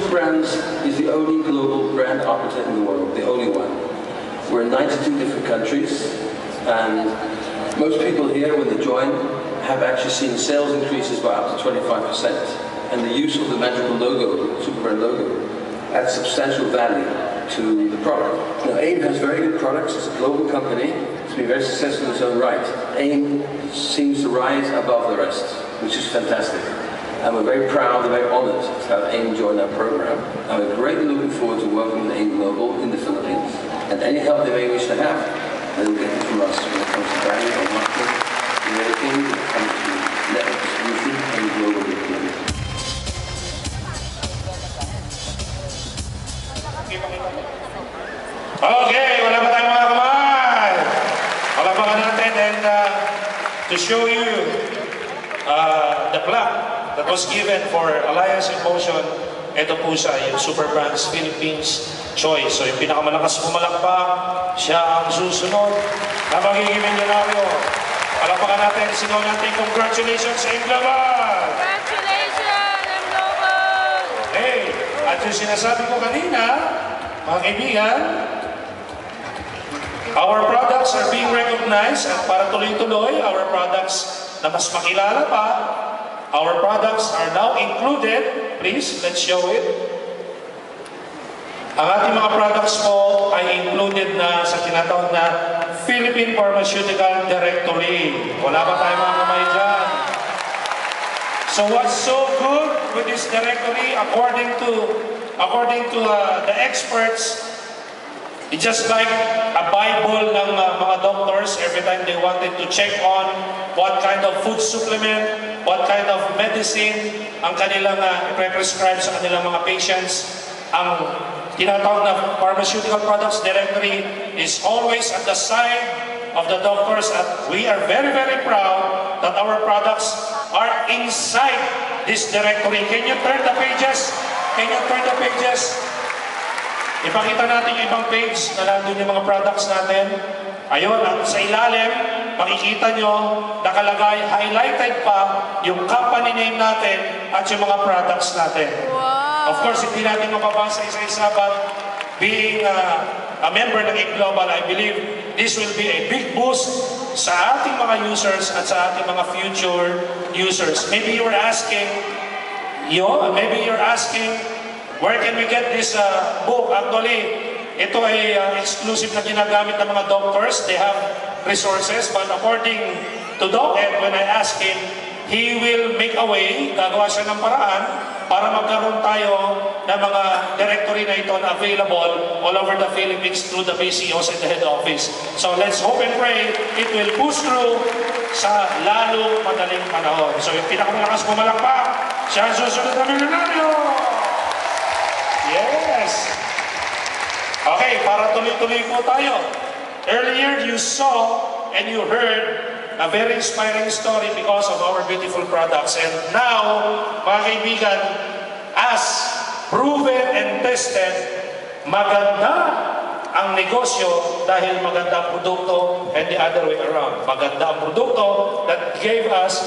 Superbrands is the only global brand operator in the world, the only one. We're in 92 different countries, and most people here, when they join, have actually seen sales increases by up to 25%. And the use of the magical logo, Superbrand logo, adds substantial value to the product. Now, AIM has very good products. It's a global company. It's been very successful in its own right. AIM seems to rise above the rest, which is fantastic. And we're very proud and very honored to have AIM join our program. And we're greatly looking forward to working with AIM Global in the Philippines. And any help they may wish to have, they will get it from us when it comes to branding or marketing, and everything when it comes to network distribution and global deployment. Okay, wala pa tayong mga kamay. Palapakan natin and to show you the plaque that was given for Alliance in Motion, ito po siya, yung Superbrands Philippines Choice. So yung pinakamalakas pumalakpak, siya ang susunod na magiging milyonaryo. Palapakan natin, sigaw natin, congratulations sa AIM Global! Congratulations, AIM Global! Okay, at yung sinasabi ko kanina, mga kaibigan, our products are being recognized at para tuloy-tuloy, our products na mas makilala pa, our products are now included. Please, let's show it. Ang ating mga products po ay included na sa tinatawag na Philippine Pharmaceutical Directory. Wala pa tayong mga kamay dyan. So what's so good with this directory, according to the experts, it's just like a Bible ng mga doctors every time they wanted to check on what kind of food supplement, what kind of medicine ang kanilang i-prescribe sa kanilang mga patients. Ang tinatawag na Pharmaceutical Products Directory is always at the side of the doctors, and we are very, very proud that our products are inside this directory. Can you turn the pages? Can you turn the pages? Ipakita natin yung ibang page na nandun yung mga products natin. Ayun, at sa ilalim, makikita nyo, nakalagay, highlighted pa yung company name natin at yung mga products natin. Wow! Of course, hindi natin mapabasa isa-isa, but being a member ng AIM Global, I believe this will be a big boost sa ating mga users at sa ating mga future users. Maybe you're asking, where can we get this book? Actually, ito ay exclusive na ginagamit ng mga doctors. They have resources, but according to Doc Ed, when I ask him, he will make a way, gagawa siya ng paraan para magkaroon tayo ng mga directory na ito na available all over the Philippines through the PCOs and the head office. So let's hope and pray it will push through sa lalo madaling panahon. So yung pinakamalakas pumalakpak, siya ang susunod na milyonaryo! Yes! Okay, para tuloy-tuloy po tayo. Earlier, you saw and you heard a very inspiring story because of our beautiful products. And now, mga kaibigan, as proven and tested, maganda ang negosyo dahil maganda ang produkto and the other way around. Maganda ang produkto that gave us